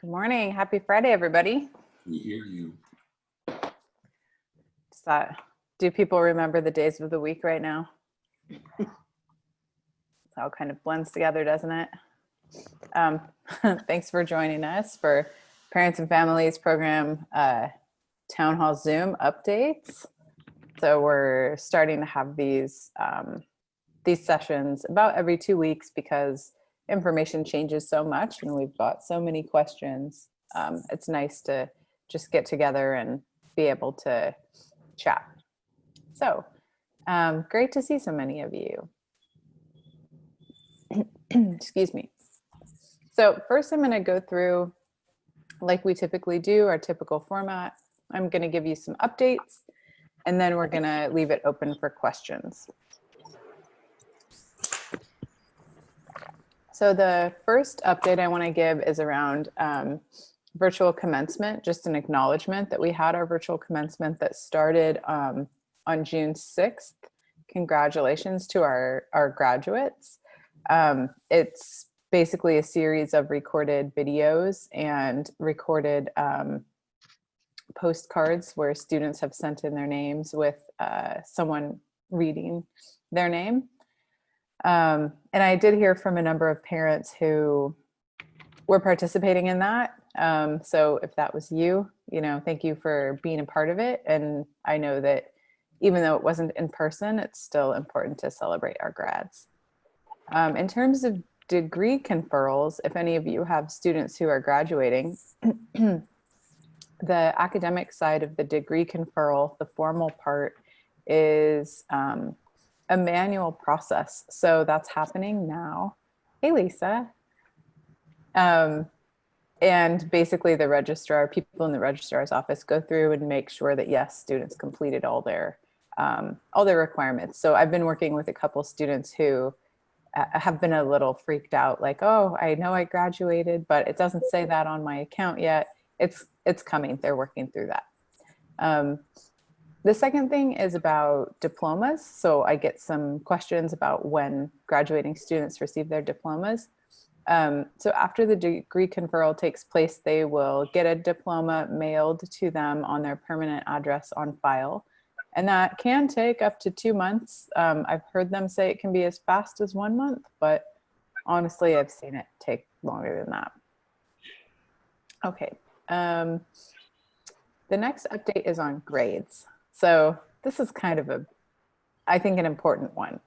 Good morning. Happy Friday, everybody. We hear you. Do people remember the days of the week right now? It all kind of blends together, doesn't it? Thanks for joining us for Parents and Families Program Town Hall Zoom updates. So we're starting to have these sessions about every 2 weeks because information changes so much and we've got so many questions. It's nice to just get together and be able to chat. So great to see so many of you. Excuse me. So first I'm going to go through, like we typically do, our typical format. I'm going to give you some updates and then we're going to leave it open for questions. So the first update I want to give is around virtual commencement, just an acknowledgement that we had our virtual commencement that started on June 6th. Congratulations to our graduates. It's basically a series of recorded videos and recorded postcards where students have sent in their names with someone reading their name. And I did hear from a number of parents who were participating in that. So if that was you, thank you for being a part of it. And I know that even though it wasn't in person, it's still important to celebrate our grads. In terms of degree conferrals, if any of you have students who are graduating, the academic side of the degree conferral, the formal part, is a manual process. So that's happening now. Hey, Lisa. And basically the registrar, people in the registrar's office go through and make sure that yes, students completed all their requirements. So I've been working with a couple students who have been a little freaked out, like, oh, I know I graduated, but it doesn't say that on my account yet. It's coming. They're working through that. The second thing is about diplomas. So I get some questions about when graduating students receive their diplomas. So after the degree conferral takes place, they will get a diploma mailed to them on their permanent address on file. And that can take up to 2 months. I've heard them say it can be as fast as 1 month, but honestly, I've seen it take longer than that. Okay. The next update is on grades. So this is kind of I think an important one.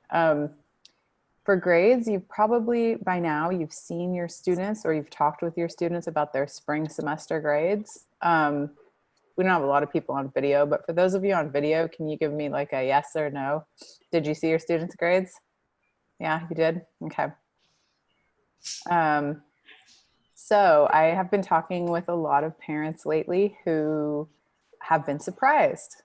For grades, you've probably by now you've seen your students or you've talked with your students about their spring semester grades. We don't have a lot of people on video, but for those of you on video, can you give me like a yes or no? Did you see your students' grades? Yeah, you did? Okay. So I have been talking with a lot of parents lately who have been surprised.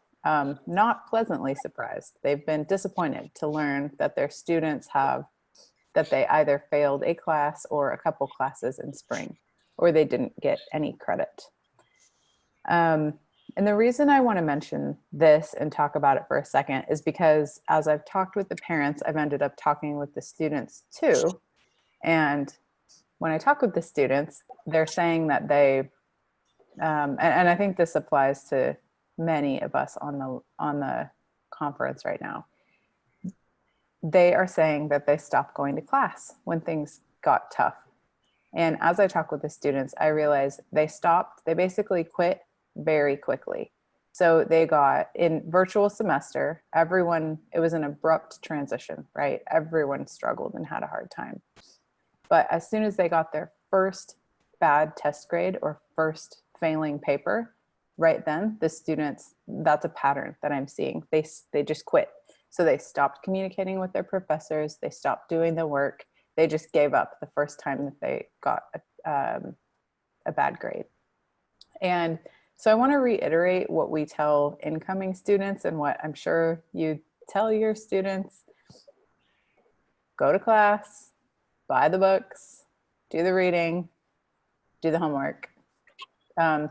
Not pleasantly surprised. They've been disappointed to learn that their students that they either failed a class or a couple classes in spring, or they didn't get any credit. And the reason I want to mention this and talk about it for a second is because as I've talked with the parents, I've ended up talking with the students too. And when I talk with the students, they're saying that they, and I think this applies to many of us on the conference right now. They are saying that they stopped going to class when things got tough. And as I talk with the students, I realize they basically quit very quickly. So they got in virtual semester, it was an abrupt transition, right? Everyone struggled and had a hard time. But as soon as they got their first bad test grade or first failing paper, right then the students, that's a pattern that I'm seeing. They just quit. So they stopped communicating with their professors. They stopped doing the work. They just gave up the first time that they got a bad grade. And so I want to reiterate what we tell incoming students and what I'm sure you tell your students. Go to class, buy the books, do the reading, do the homework.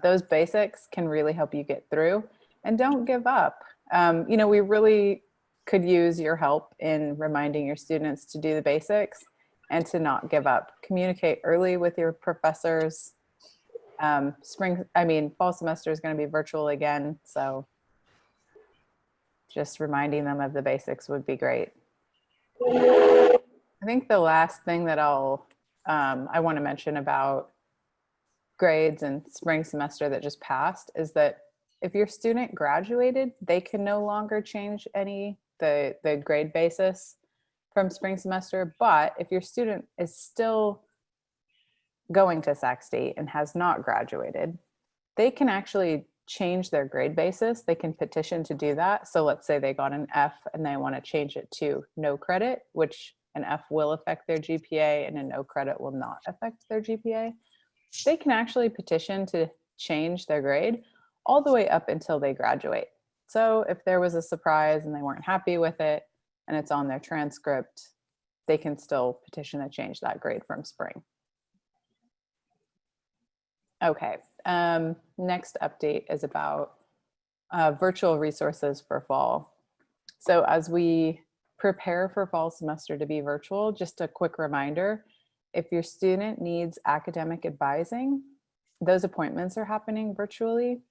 Those basics can really help you get through, and don't give up. We really could use your help in reminding your students to do the basics and to not give up. Communicate early with your professors. Fall semester is going to be virtual again. So just reminding them of the basics would be great. I think the last thing that I want to mention about grades and spring semester that just passed is that if your student graduated, they can no longer change the grade basis from spring semester. But if your student is still going to Sac State and has not graduated, they can actually change their grade basis. They can petition to do that. So let's say they got an F and they want to change it to no credit, which an F will affect their GPA and a no credit will not affect their GPA. They can actually petition to change their grade all the way up until they graduate. So if there was a surprise and they weren't happy with it and it's on their transcript, they can still petition to change that grade from spring. Okay, next update is about virtual resources for fall. So as we prepare for fall semester to be virtual, just a quick reminder, if your student needs academic advising, those appointments are happening virtually.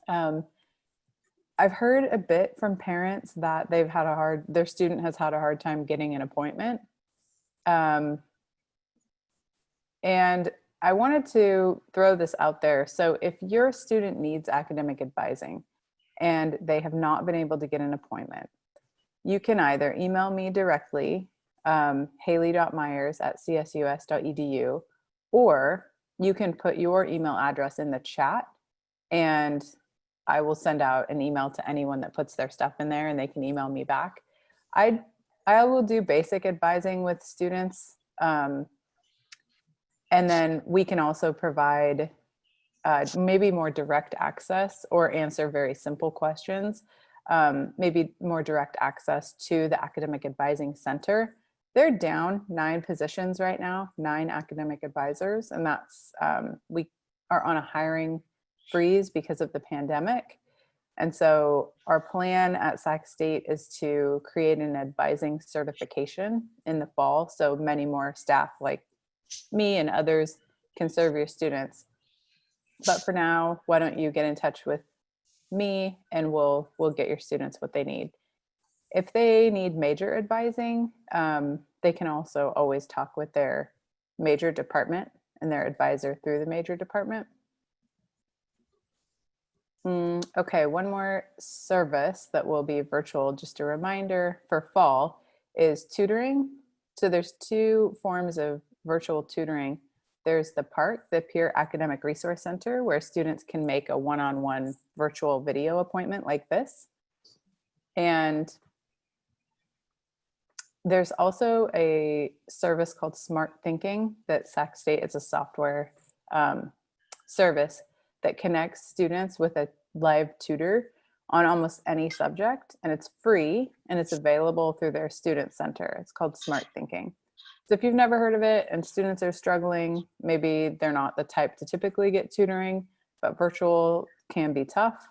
I've heard a bit from parents that their student has had a hard time getting an appointment. And I wanted to throw this out there. So if your student needs academic advising and they have not been able to get an appointment, you can either email me directly, haley.myers@csus.edu, or you can put your email address in the chat and I will send out an email to anyone that puts their stuff in there and they can email me back. I will do basic advising with students. And then we can also provide maybe more direct access or answer very simple questions, maybe more direct access to the Academic Advising Center. They're down 9 positions right now, 9 academic advisors, and that's we are on a hiring freeze because of the pandemic. And so our plan at Sac State is to create an advising certification in the fall, so many more staff like me and others can serve your students. But for now, why don't you get in touch with me and we'll get your students what they need. If they need major advising, they can also always talk with their major department and their advisor through the major department. Okay, one more service that will be virtual, just a reminder for fall, is tutoring. So there's 2 forms of virtual tutoring. There's the PARC, the Peer Academic Resource Center, where students can make a one-on-one virtual video appointment like this. And there's also a service called Smart Thinking that Sac State, it's a software service that connects students with a live tutor on almost any subject, and it's free and it's available through their student center. It's called Smart Thinking. So if you've never heard of it and students are struggling, maybe they're not the type to typically get tutoring, but virtual can be tough.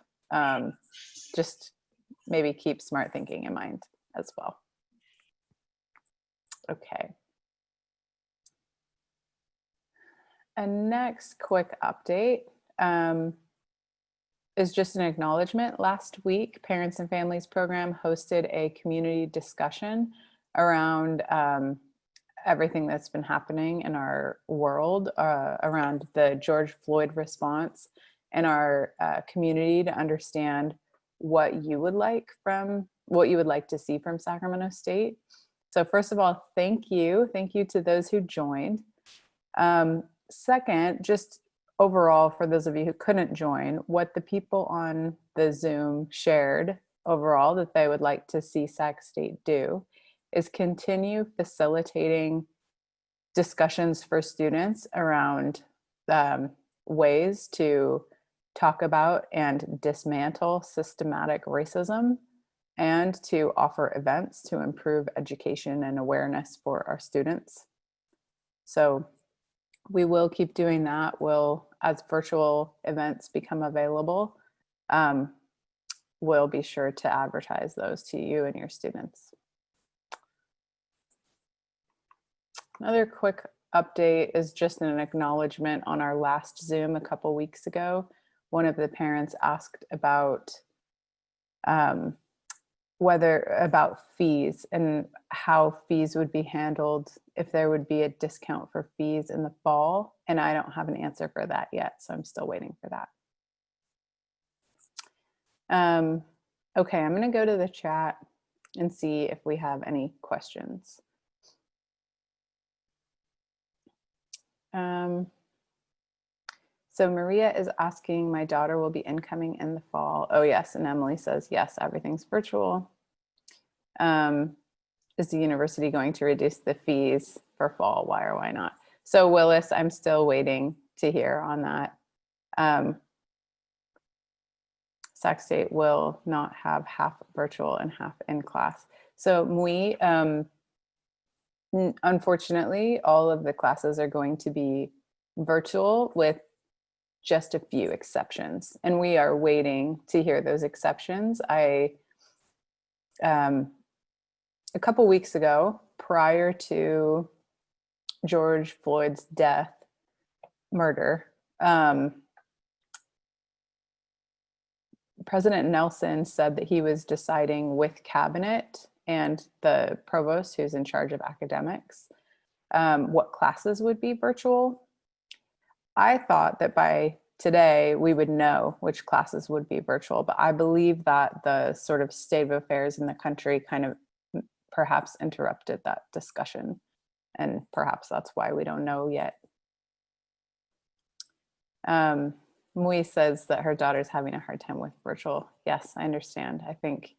Just maybe keep Smart Thinking in mind as well. Okay. A next quick update is just an acknowledgement. Last week, Parents and Families Program hosted a community discussion around everything that's been happening in our world around the George Floyd response and our community to understand what you would like to see from Sacramento State. So first of all, thank you to those who joined. Second, just overall, for those of you who couldn't join, what the people on the Zoom shared overall that they would like to see Sac State do is continue facilitating discussions for students around ways to talk about and dismantle systematic racism and to offer events to improve education and awareness for our students. So we will keep doing that. As virtual events become available, we'll be sure to advertise those to you and your students. Another quick update is just an acknowledgement. On our last Zoom a couple weeks ago, one of the parents asked about about fees and how fees would be handled, if there would be a discount for fees in the fall. And I don't have an answer for that yet, so I'm still waiting for that. Okay, I'm going to go to the chat and see if we have any questions. So Maria is asking, my daughter will be incoming in the fall. Oh yes, and Emily says, yes, everything's virtual. Is the university going to reduce the fees for fall? Why or why not? So Willis, I'm still waiting to hear on that. Sac State will not have half virtual and half in class. So we, unfortunately, all of the classes are going to be virtual with just a few exceptions, and we are waiting to hear those exceptions. A couple weeks ago, prior to George Floyd's murder, President Nelson said that he was deciding with cabinet and the provost, who's in charge of academics, what classes would be virtual. I thought that by today we would know which classes would be virtual, but I believe that the sort of state of affairs in the country kind of perhaps interrupted that discussion, and perhaps that's why we don't know yet. Mui says that her daughter's having a hard time with virtual. Yes, I understand. I think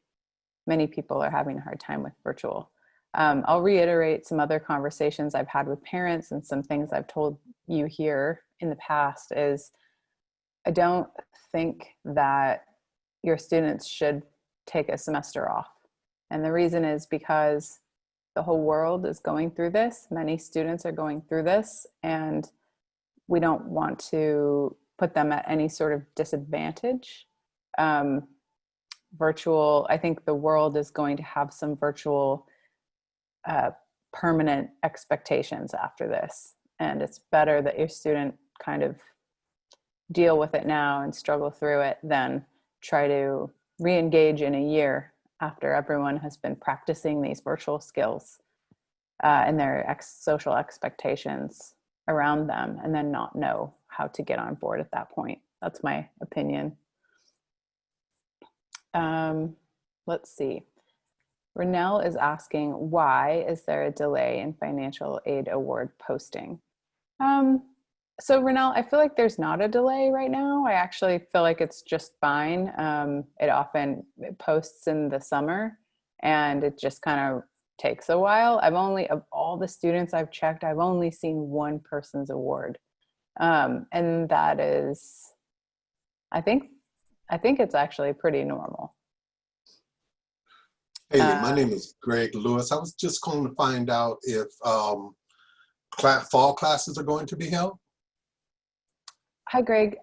many people are having a hard time with virtual. I'll reiterate some other conversations I've had with parents, and some things I've told you here in the past is I don't think that your students should take a semester off. And the reason is because the whole world is going through this. Many students are going through this, and we don't want to put them at any sort of disadvantage. Virtual, I think the world is going to have some virtual permanent expectations after this. And it's better that your student kind of deal with it now and struggle through it than try to re-engage in a year after everyone has been practicing these virtual skills and their social expectations around them, and then not know how to get on board at that point. That's my opinion. Let's see. Renelle is asking, why is there a delay in financial aid award posting? So Renelle, I feel like there's not a delay right now. I actually feel like it's just fine. It often posts in the summer, and it just kind of takes a while. Of all the students I've checked, I've only seen one person's award. And that is, I think it's actually pretty normal. Haley, my name is Greg Lewis. I was just calling to find out if fall classes are going to be held. Hi, Greg.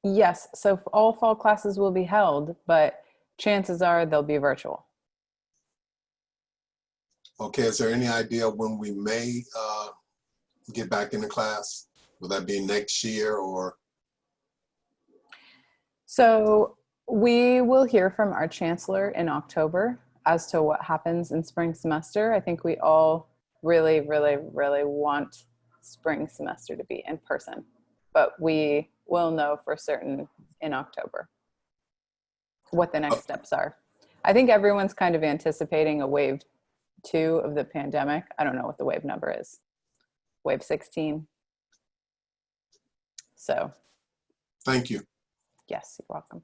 Yes, so all fall classes will be held, but chances are they'll be virtual. Okay, is there any idea when we may get back into class? Will that be next year or? So we will hear from our chancellor in October as to what happens in spring semester. I think we all really, really, really want spring semester to be in person, but we will know for certain in October what the next steps are. I think everyone's kind of anticipating a wave 2 of the pandemic. I don't know what the wave number is. Wave 16. So. Thank you. Yes, you're welcome.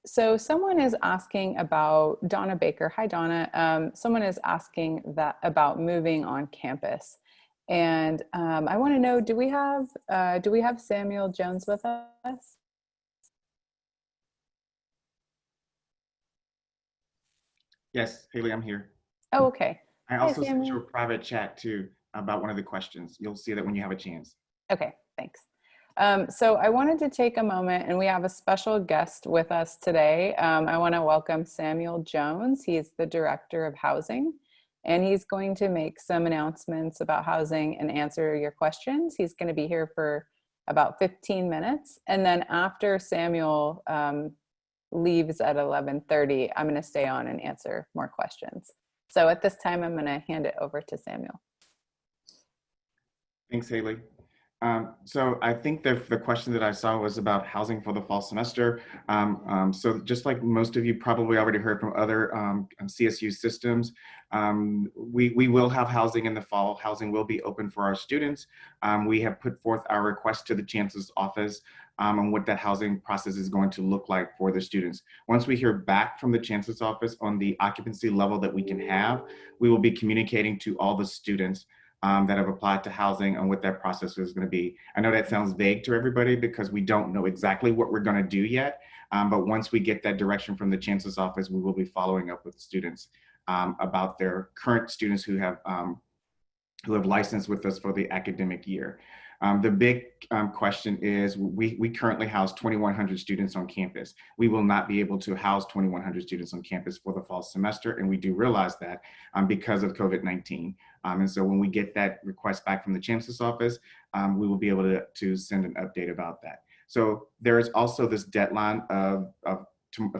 So someone is asking about Donna Baker. Hi, Donna. Someone is asking about moving on campus. And I want to know, do we have Samuel Jones with us? Yes, Haley, I'm here. Oh, okay. I also sent you a private chat too about one of the questions. You'll see that when you have a chance. Okay, thanks. So I wanted to take a moment, and we have a special guest with us today. I want to welcome Samuel Jones. He's the Director of Housing and he's going to make some announcements about housing and answer your questions. He's going to be here for about 15 minutes. And then after Samuel leaves at 11:30, I'm going to stay on and answer more questions. So at this time, I'm going to hand it over to Samuel. Thanks, Haley. So I think the question that I saw was about housing for the fall semester. So just like most of you probably already heard from other CSU systems, we will have housing in the fall. Housing will be open for our students. We have put forth our request to the Chancellor's office on what that housing process is going to look like for the students. Once we hear back from the Chancellor's office on the occupancy level that we can have, we will be communicating to all the students that have applied to housing and what that process is going to be. I know that sounds vague to everybody because we don't know exactly what we're going to do yet, but once we get that direction from the Chancellor's office, we will be following up with students about their current students who have licensed with us for the academic year. The big question is we currently house 2,100 students on campus. We will not be able to house 2,100 students on campus for the fall semester, and we do realize that because of COVID-19. And so when we get that request back from the Chancellor's office, we will be able to send an update about that. So there is also this deadline of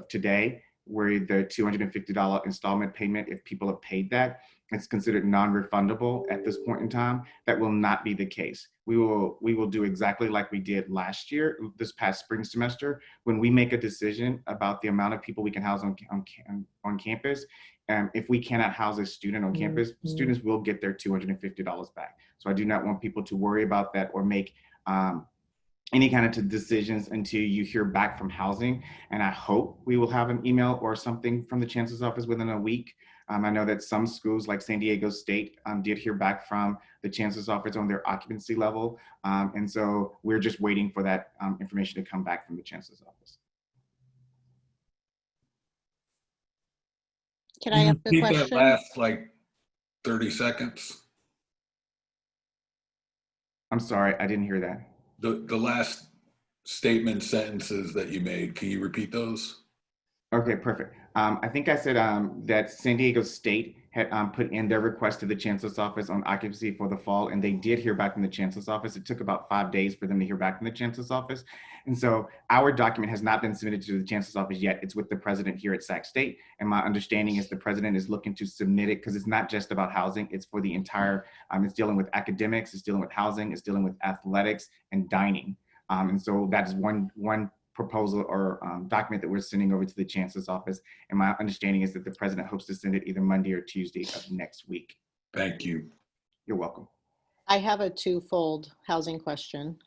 today where the $250 installment payment, if people have paid that, it's considered non-refundable at this point in time. That will not be the case. We will do exactly like we did last year, this past spring semester, when we make a decision about the amount of people we can house on campus. If we cannot house a student on campus, students will get their $250 back. So I do not want people to worry about that or make any kind of decisions until you hear back from housing. And I hope we will have an email or something from the Chancellor's office within a week. I know that some schools like San Diego State did hear back from the Chancellor's office on their occupancy level. And so we're just waiting for that information to come back from the Chancellor's office. Can I ask a Repeat question? that last like 30 seconds. I'm sorry, I didn't hear that. The last statement sentences that you made, can you repeat those? Okay, perfect. I think I said that San Diego State had put in their request to the Chancellor's office on occupancy for the fall, and they did hear back from the Chancellor's office. It took about 5 days for them to hear back from the Chancellor's office. And so our document has not been submitted to the Chancellor's office yet. It's with the president here at Sac State. And my understanding is the president is looking to submit it because it's not just about housing, it's for the entire, it's dealing with academics, it's dealing with housing, it's dealing with athletics and dining. And so that is one proposal or document that we're sending over to the Chancellor's office. And my understanding is that the president hopes to send it either Monday or Tuesday of next week. Thank you. You're welcome. I have a twofold housing question.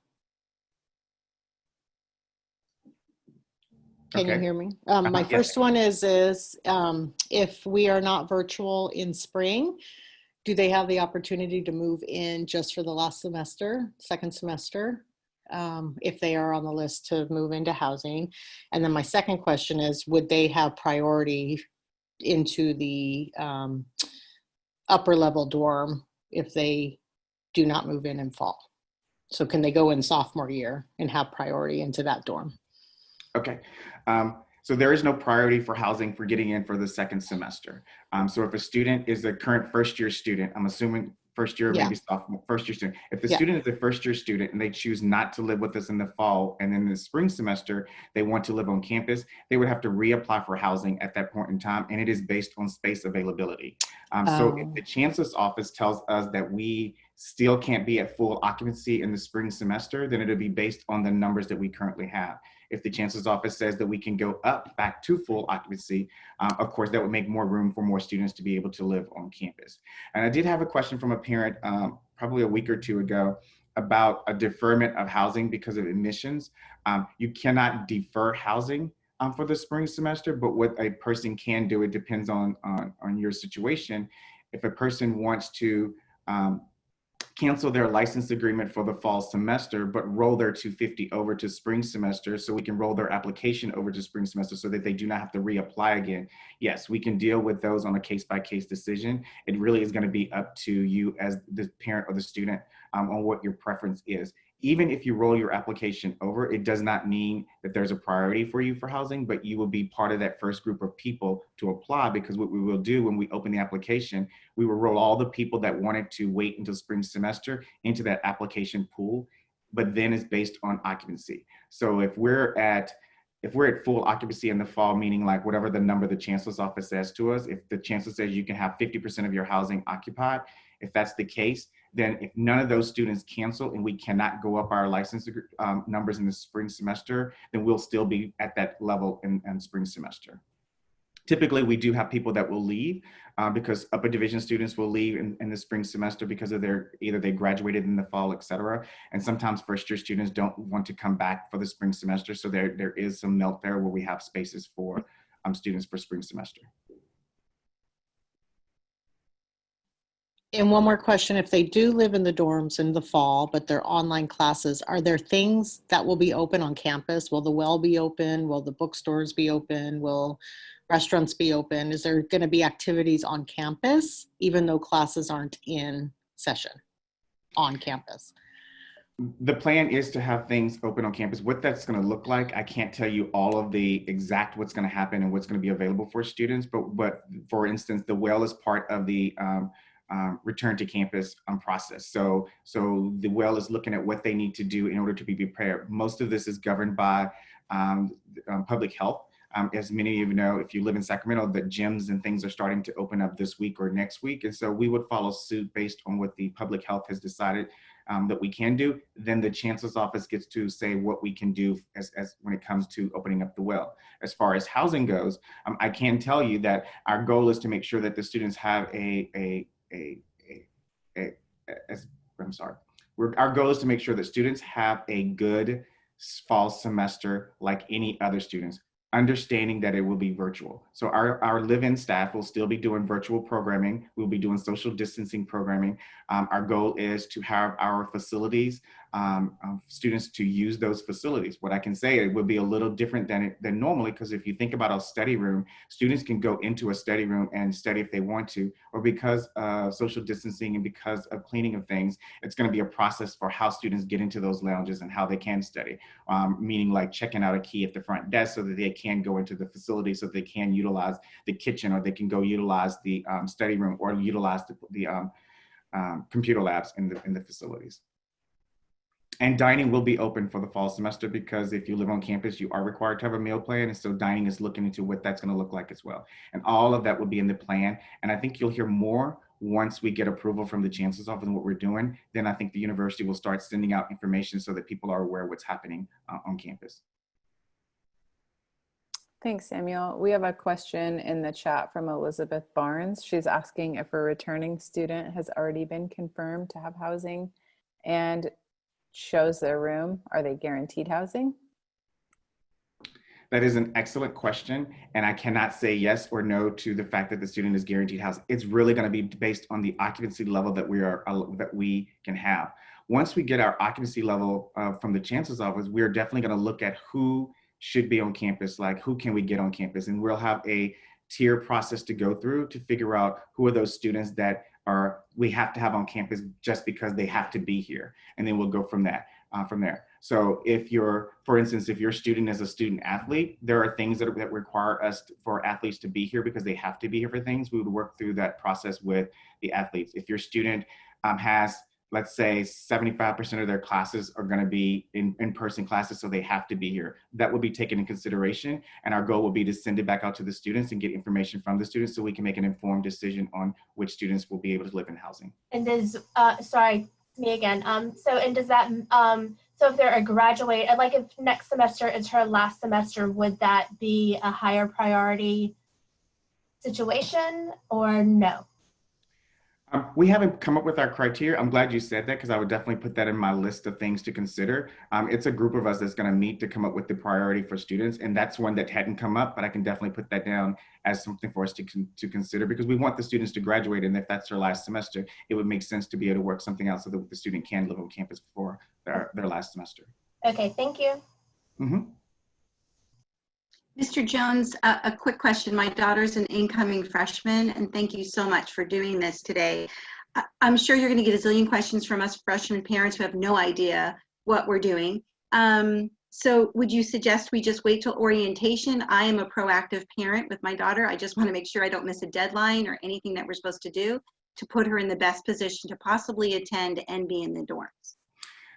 Can you Okay. hear me? My Yes. first one is if we are not virtual in spring, do they have the opportunity to move in just for the last semester, second semester? If they are on the list to move into housing. And then my second question is, would they have priority into the upper level dorm if they do not move in fall? So can they go in sophomore year and have priority into that dorm? Okay. So there is no priority for housing for getting in for the second semester. So if a student is a current first year student, I'm assuming first year, Yeah. maybe sophomore, first year student. If the Yeah. student is a first year student and they choose not to live with us in the fall and then in the spring semester, they want to live on campus, they would have to reapply for housing at that point in time. And it is based on space availability. So if the Chancellor's office tells us that we still can't be at full occupancy in the spring semester, then it'll be based on the numbers that we currently have. If the Chancellor's office says that we can go up back to full occupancy, of course, that would make more room for more students to be able to live on campus. And I did have a question from a parent probably a week or two ago about a deferment of housing because of admissions. You cannot defer housing for the spring semester, but what a person can do, it depends on your situation. If a person wants to cancel their license agreement for the fall semester, but roll their 250 over to spring semester so we can roll their application over to spring semester so that they do not have to reapply again. Yes, we can deal with those on a case-by-case decision. It really is going to be up to you as the parent or the student on what your preference is. even if you roll your application over, it does not mean that there's a priority for you for housing, but you will be part of that first group of people to apply, because what we will do when we open the application, we will roll all the people that wanted to wait until spring semester into that application pool, but then it's based on occupancy. So if we're at full occupancy in the fall, meaning like whatever the number the chancellor's office says to us, if the chancellor says you can have 50% of your housing occupied, if that's the case, then if none of those students cancel and we cannot go up our license numbers in the spring semester, then we'll still be at that level in spring semester. Typically, we do have people that will leave because upper division students will leave in the spring semester because of either they graduated in the fall, et cetera. And sometimes first year students don't want to come back for the spring semester. So there is some melt there where we have spaces for students for spring semester. And one more question, if they do live in the dorms in the fall, but they're online classes, are there things that will be open on campus? Will the well be open? Will the bookstores be open? Will restaurants be open? Is there going to be activities on campus, even though classes aren't in session on campus? The plan is to have things open on campus. What that's going to look like, I can't tell you all of the exact what's going to happen and what's going to be available for students. But for instance, the well is part of the return to campus process. So the well is looking at what they need to do in order to be prepared. Most of this is governed by public health. As many of you know, if you live in Sacramento, the gyms and things are starting to open up this week or next week. And so we would follow suit based on what the public health has decided that we can do. Then the chancellor's office gets to say what we can do as when it comes to opening up the well. As far as housing goes, I can tell you that our goal is to make sure that the students have our goal is to make sure that students have a good fall semester like any other students, understanding that it will be virtual. So our live-in staff will still be doing virtual programming. We'll be doing social distancing programming. Our goal is to have our facilities, students to use those facilities. What I can say, it would be a little different than normally, because if you think about a study room, students can go into a study room and study if they want to, or because of social distancing and because of cleaning of things, it's going to be a process for how students get into those lounges and how they can study, meaning like checking out a key at the front desk so that they can go into the facility, so they can utilize the kitchen, or they can go utilize the study room, or utilize the computer labs in the facilities. And dining will be open for the fall semester, because if you live on campus, you are required to have a meal plan. And so dining is looking into what that's going to look like as well. And all of that will be in the plan. And I think you'll hear more once we get approval from the chancellor's office and what we're doing. Then I think the university will start sending out information so that people are aware of what's happening on campus. Thanks, Samuel. We have a question in the chat from Elizabeth Barnes. She's asking if a returning student has already been confirmed to have housing and shows their room. Are they guaranteed housing? That is an excellent question. And I cannot say yes or no to the fact that the student is guaranteed housing. It's really going to be based on the occupancy level that we can have. Once we get our occupancy level from the chancellor's office, we're definitely going to look at who should be on campus, like who can we get on campus, and we'll have a tier process to go through to figure out who are those students that we have to have on campus just because they have to be here, and then we'll go from that from there. So for instance, if your student is a student athlete, there are things that require us for athletes to be here because they have to be here for things. We would work through that process with the athletes. If your student has, let's say 75% of their classes are going to be in-person classes, so they have to be here, that will be taken in consideration. And our goal will be to send it back out to the students and get information from the students so we can make an informed decision on which students will be able to live in housing. And does, sorry, me again. So does that, so if they're a graduate, like if next semester is her last semester, would that be a higher priority situation or no? We haven't come up with our criteria. I'm glad you said that, because I would definitely put that in my list of things to consider. It's a group of us that's going to meet to come up with the priority for students. And that's one that hadn't come up, but I can definitely put that down as something for us to consider, because we want the students to graduate. And if that's their last semester, it would make sense to be able to work something out so that the student can live on campus for their last semester. Okay, thank you. Mm-hmm. Mr. Jones, a quick question. My daughter's an incoming freshman, and thank you so much for doing this today. I'm sure you're going to get a zillion questions from us freshman parents who have no idea what we're doing. So would you suggest we just wait till orientation? I am a proactive parent with my daughter. I just want to make sure I don't miss a deadline or anything that we're supposed to do to put her in the best position to possibly attend and be in the dorms.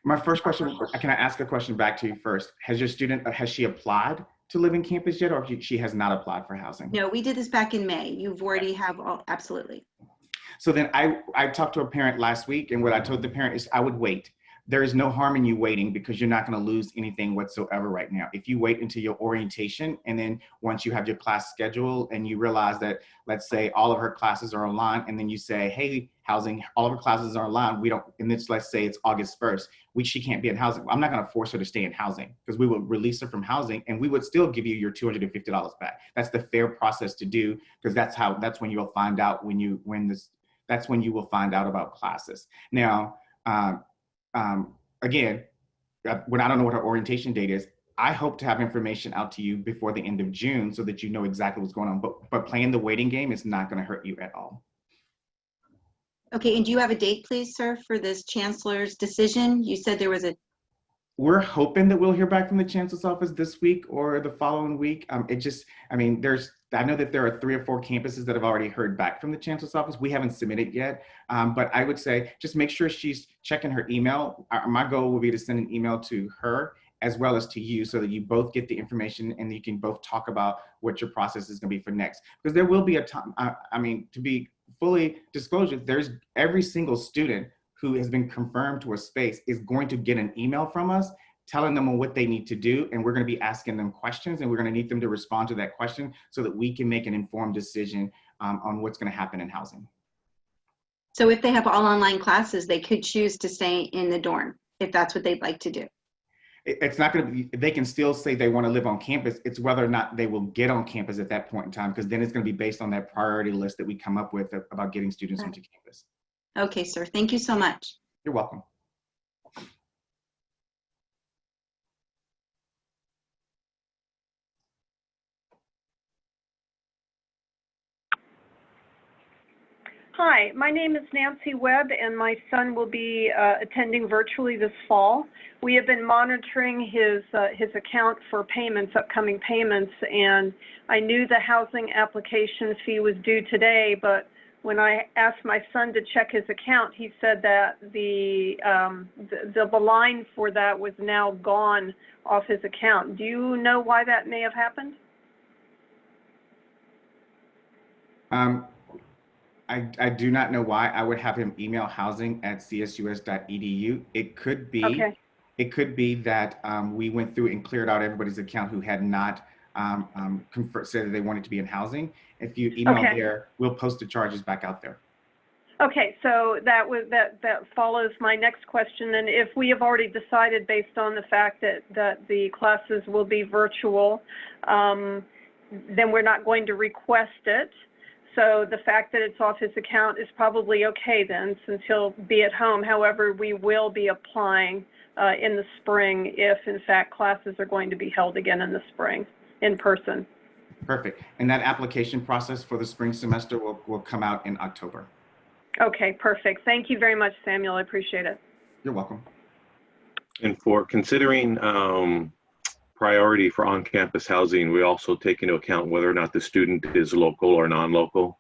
My first question, can I ask a question back to you first? Has your student, has she applied to live in campus yet, or she has not applied for housing? No, we did this back in May. You've already have all, absolutely. So then I talked to a parent last week, and what I told the parent is I would wait. There is no harm in you waiting because you're not going to lose anything whatsoever right now. If you wait until your orientation, and then once you have your class schedule and you realize that, let's say all of her classes are online, and then you say, hey, housing, all of her classes are online, we don't, and it's, let's say it's August 1st, she can't be in housing. I'm not going to force her to stay in housing because we will release her from housing and we would still give you your $250 back. That's the fair process to do, because that's when you'll find out that's when you will find out about classes. Now, again, when I don't know what her orientation date is, I hope to have information out to you before the end of June so that you know exactly what's going on. But playing the waiting game is not going to hurt you at all. Okay, and do you have a date, please, sir, for this chancellor's decision? You said there was a... We're hoping that we'll hear back from the chancellor's office this week or the following week. I know that there are 3 or 4 campuses that have already heard back from the chancellor's office. We haven't submitted yet, but I would say just make sure she's checking her email. My goal will be to send an email to her as well as to you so that you both get the information and you can both talk about what your process is going to be for next. Because there will be a time, to be fully disclosure, there's every single student who has been confirmed to a space is going to get an email from us telling them what they need to do. And we're going to be asking them questions, and we're going to need them to respond to that question so that we can make an informed decision on what's going to happen in housing. So if they have all online classes, they could choose to stay in the dorm if that's what they'd like to do. It's not going to be, they can still say they want to live on campus. It's whether or not they will get on campus at that point in time, because then it's going to be based on that priority list that we come up with about getting students onto campus. Okay, sir. Thank you so much. You're welcome. Hi, my name is Nancy Webb, and my son will be attending virtually this fall. We have been monitoring his account for payments, upcoming payments, and I knew the housing application fee was due today, but when I asked my son to check his account, he said that the line for that was now gone off his account. Do you know why that may have happened? I do not know why. I would have him email housing@csus.edu. It could be, okay. It could be that we went through and cleared out everybody's account who had not said that they wanted to be in housing. If you email there, we'll post the charges back out there. Okay, so that follows my next question. And if we have already decided, based on the fact that the classes will be virtual, then we're not going to request it. So the fact that it's off his account is probably okay then, since he'll be at home. However, we will be applying in the spring if, in fact, classes are going to be held again in the spring in person. Perfect. And that application process for the spring semester will come out in October. Okay, perfect. Thank you very much, Samuel. I appreciate it. You're welcome. And for considering priority for on-campus housing, we also take into account whether or not the student is local or non-local.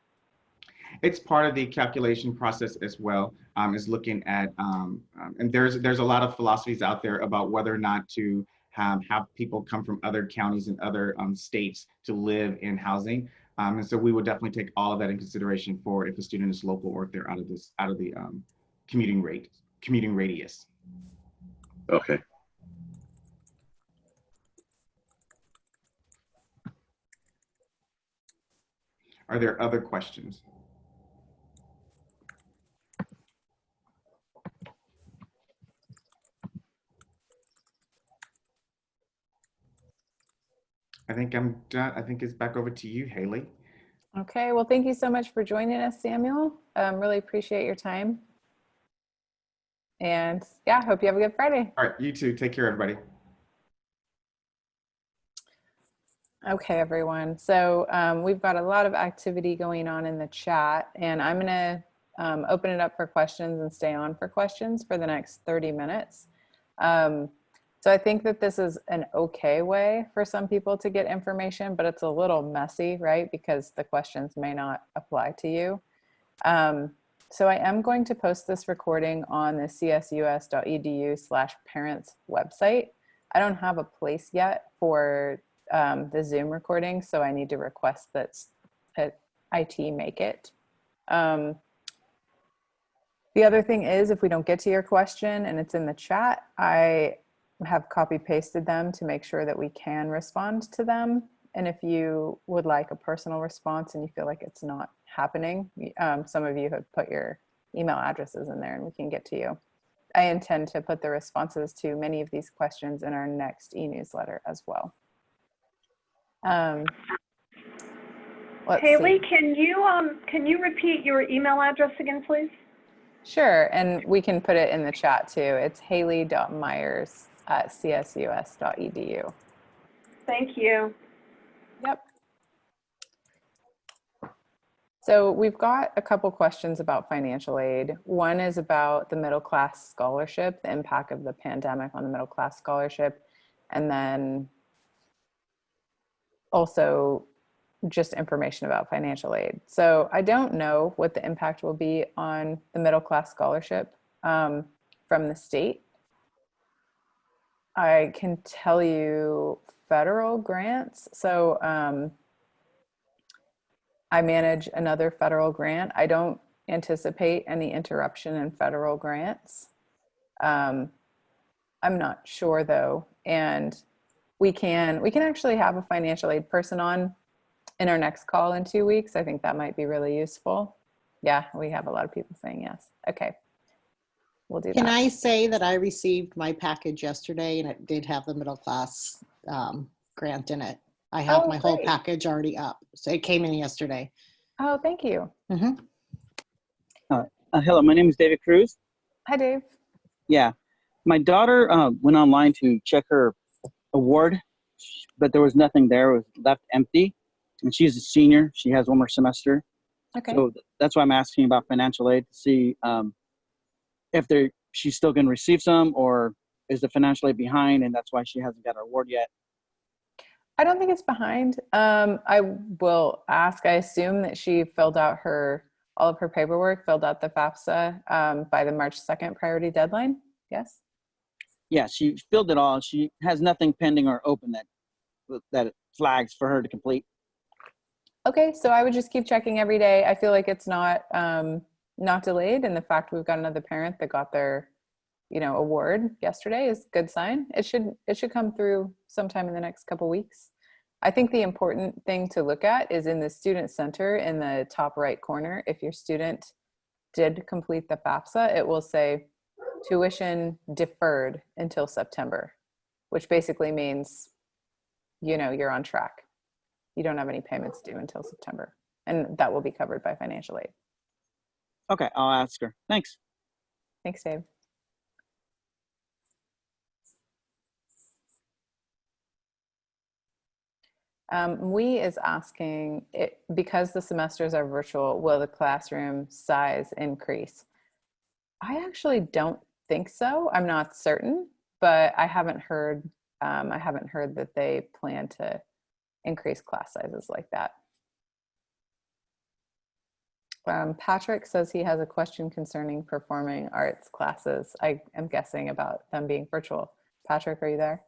It's part of the calculation process as well, is looking at, and there's a lot of philosophies out there about whether or not to have people come from other counties and other states to live in housing. And so we would definitely take all of that in consideration for if a student is local or if they're out of the commuting radius. Okay. Are there other questions? I think I'm done. I think it's back over to you, Haley. Okay, well, thank you so much for joining us, Samuel. Really appreciate your time. And yeah, hope you have a good Friday. All right, you too. Take care, everybody. Okay, everyone. So we've got a lot of activity going on in the chat, and I'm going to open it up for questions and stay on for questions for the next 30 minutes. So I think that this is an okay way for some people to get information, but it's a little messy, right? Because the questions may not apply to you. So I am going to post this recording on the csus.edu/parents website. I don't have a place yet for the Zoom recording, so I need to request that IT make it. The other thing is, if we don't get to your question and it's in the chat, I have copy pasted them to make sure that we can respond to them. And if you would like a personal response and you feel like it's not happening, some of you have put your email addresses in there and we can get to you. I intend to put the responses to many of these questions in our next e-newsletter as well. Haley, can you repeat your email address again, please? Sure, and we can put it in the chat too. It's haley.myers@csus.edu. Thank you. Yep. So we've got a couple questions about financial aid. One is about the middle class scholarship, the impact of the pandemic on the middle class scholarship, and then also just information about financial aid. So I don't know what the impact will be on the middle class scholarship from the state. I can tell you federal grants. So I manage another federal grant. I don't anticipate any interruption in federal grants. I'm not sure though. And we can actually have a financial aid person on in our next call in 2 weeks. I think that might be really useful. Yeah, we have a lot of people saying yes. Okay, we'll do that. Can I say that I received my package yesterday and it did have the middle class grant in it? I have my whole package already up. So it came in yesterday. Oh, thank you. Mm-hmm. Hello, my name is David Cruz. Hi, Dave. Yeah, my daughter went online to check her award, but there was nothing there. It was left empty. And she's a senior. She has one more semester. Okay. So that's why I'm asking about financial aid to see if she's still going to receive some, or is the financial aid behind and that's why she hasn't got her award yet? I don't think it's behind. I will ask. I assume that she filled out all of her paperwork, filled out the FAFSA by the March 2nd priority deadline. Yes? Yeah, she filled it all. She has nothing pending or open that flags for her to complete. Okay, so I would just keep checking every day. I feel like it's not delayed, and the fact we've got another parent that got their award yesterday is a good sign. It should come through sometime in the next couple weeks. I think the important thing to look at is in the student center in the top right corner. If your student did complete the FAFSA, it will say tuition deferred until September, which basically means you're on track. You don't have any payments due until September, and that will be covered by financial aid. Okay, I'll ask her. Thanks. Thanks, Dave. We is asking, because the semesters are virtual, will the classroom size increase? I actually don't think so. I'm not certain, but I haven't heard that they plan to increase class sizes like that. Patrick says he has a question concerning performing arts classes. I am guessing about them being virtual. Patrick, are you there?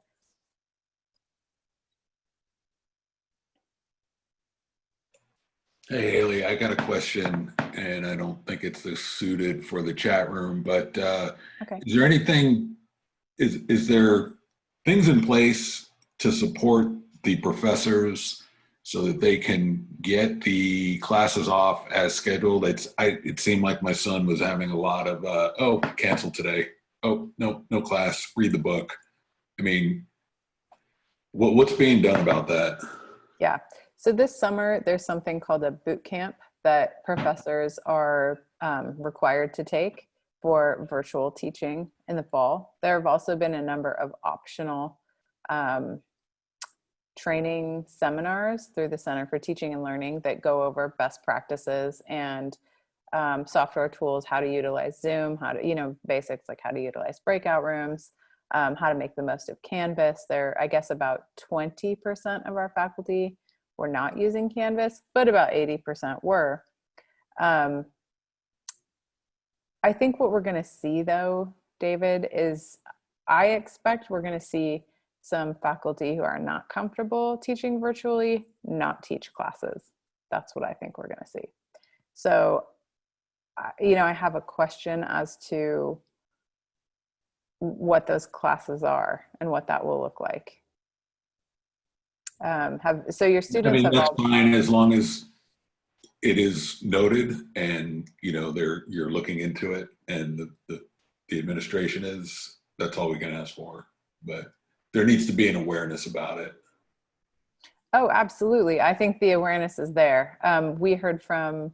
Hey, Haley, I got a question, and I don't think it's this suited for the chat room, but Okay. is there anything, is there things in place to support the professors so that they can get the classes off as scheduled? It seemed like my son was having a lot of, cancel today. Oh, no class, read the book. I mean, what's being done about that? Yeah. So this summer, there's something called a boot camp that professors are required to take for virtual teaching in the fall. There have also been a number of optional training seminars through the Center for Teaching and Learning that go over best practices and software tools, how to utilize Zoom, how to, basics like how to utilize breakout rooms. how to make the most of Canvas. There, I guess about 20% of our faculty were not using Canvas, but about 80% were. I think what we're going to see though, David, is I expect we're going to see some faculty who are not comfortable teaching virtually not teach classes. That's what I think we're going to see. So, I have a question as to what those classes are and what that will look like. So your students have that's all fine as long as it is noted and you're looking into it and the administration is. That's all we can ask for. But there needs to be an awareness about it. Oh, absolutely. I think the awareness is there. We heard from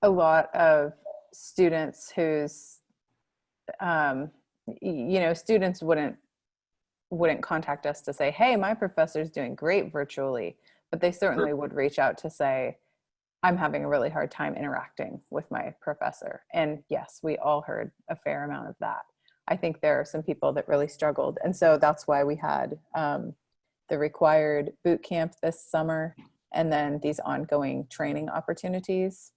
a lot of students whose, students wouldn't contact us to say, hey, my professor's doing great virtually, but they certainly would reach out to say, I'm having a really hard time interacting with my professor. And yes, we all heard a fair amount of that. I think there are some people that really struggled. And so that's why we had the required boot camp this summer and then these ongoing training opportunities.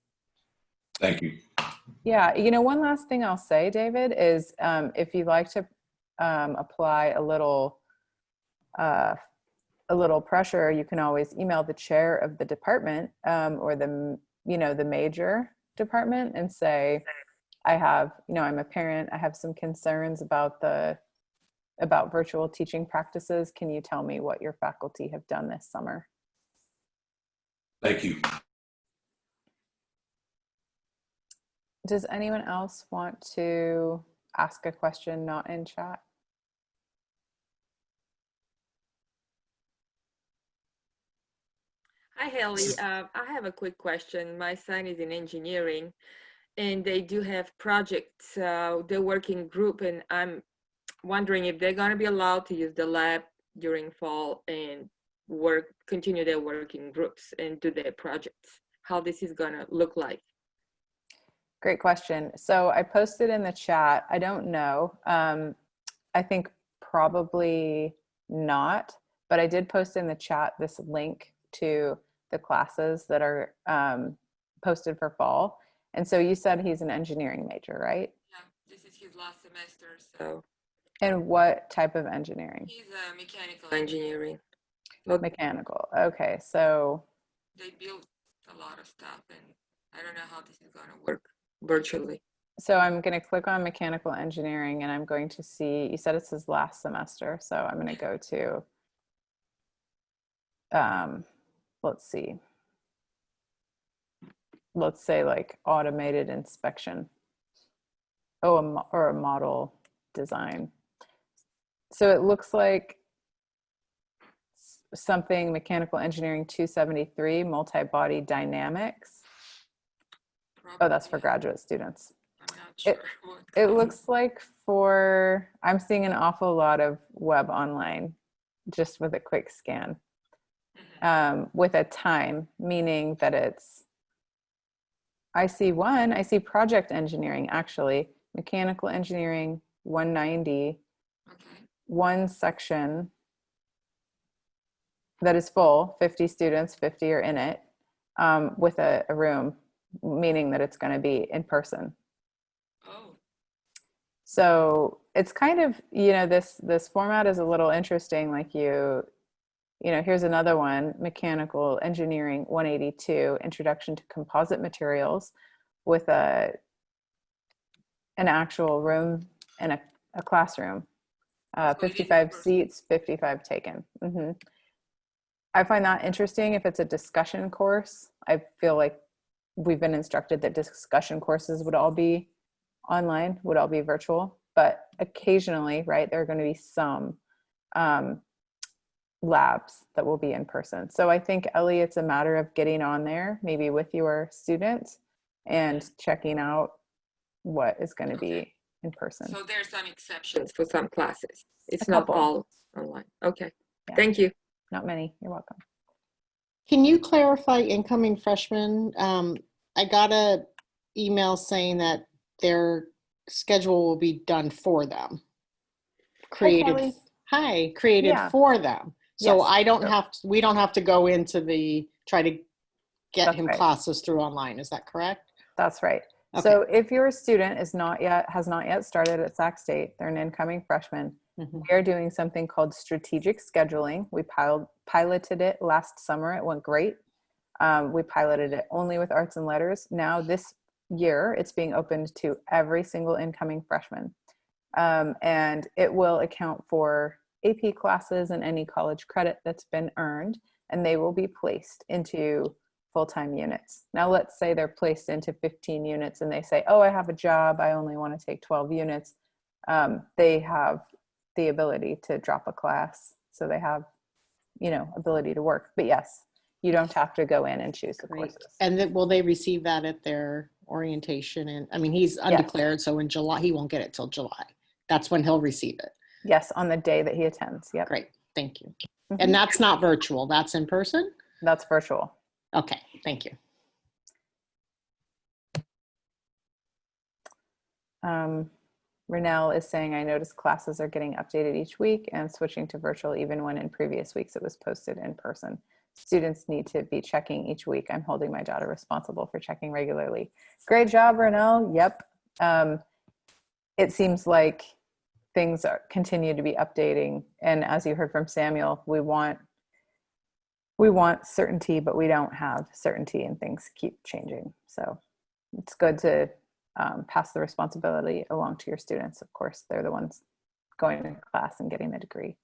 Thank you. Yeah, one last thing I'll say, David, is if you'd like to apply a little pressure, you can always email the chair of the department or the major department and say, I'm a parent, I have some concerns about virtual teaching practices. Can you tell me what your faculty have done this summer? Thank you. Does anyone else want to ask a question not in chat? Hi, Haley. I have a quick question. My son is in engineering and they do have projects. They're working group and I'm wondering if they're going to be allowed to use the lab during fall and continue their working groups and do their projects, how this is going to look like. Great question. So I posted in the chat, I don't know. I think probably not, but I did post in the chat this link to the classes that are posted for fall. And so you said he's an engineering major, right? Yeah, this is his last semester, so. And what type of engineering? He's mechanical engineering. Mechanical, okay, so. They build a lot of stuff and I don't know how this is gonna work virtually. So I'm going to click on mechanical engineering and I'm going to see, you said it's his last semester. So I'm going to go to, let's see. Let's say like automated inspection. Oh, or a model design. So it looks like something mechanical engineering 273, multi-body dynamics. Oh, that's for graduate students. I'm not sure. It looks like I'm seeing an awful lot of web online just with a quick scan with a time, meaning that I see project engineering, actually, mechanical engineering 190, one section that is full, 50 students, 50 are in it, with a room, meaning that it's going to be in person. Oh. So it's kind of, this format is a little interesting. Like here's another one, mechanical engineering 182, introduction to composite materials, with an actual room and a classroom, 55 seats, 55 taken. Mm-hmm. I find that interesting if it's a discussion course. I feel like we've been instructed that discussion courses would all be online, would all be virtual, but occasionally, right, there are going to be some labs that will be in person. So I think, Ellie, it's a matter of getting on there, maybe with your students and checking out what is going to be in person. So there's some exceptions for some classes. It's A not couple. all online. Okay, Yeah. Thank you. Not many, you're welcome. Can you clarify incoming freshmen? I got an email saying that their schedule will be done for them. created, Kelly. created Yeah. for them. So Yes, I don't true. have to, we don't have to go into try to get That's him right. classes through online. Is that correct? That's right. Okay. So if your student has not yet started at Sac State, they're an incoming freshman, Mhm. we are doing something called strategic scheduling. We piloted it last summer. It went great. We piloted it only with arts and letters. Now this year, it's being opened to every single incoming freshman. And it will account for AP classes and any college credit that's been earned, and they will be placed into full-time units. Now, let's say they're placed into 15 units and they say, oh, I have a job, I only want to take 12 units. They have the ability to drop a class. So they have, ability to work. But yes, you don't have to go in and choose the Great. courses. And then will they receive that at their orientation? And I mean, he's undeclared, so in July, he won't get it till July. That's when he'll receive it. Yes, on the day that he attends. Yep. Great. Thank you. Mhm. And that's not virtual. That's in person? That's virtual. Okay. Thank you. Renelle is saying, I noticed classes are getting updated each week and switching to virtual even when in previous weeks it was posted in person. Students need to be checking each week. I'm holding my daughter responsible for checking regularly. Great job, Renelle. Yep. It seems like things continue to be updating. And as you heard from Samuel, we want certainty, but we don't have certainty and things keep changing. So it's good to pass the responsibility along to your students. Of course, they're the ones going to class and getting the degree.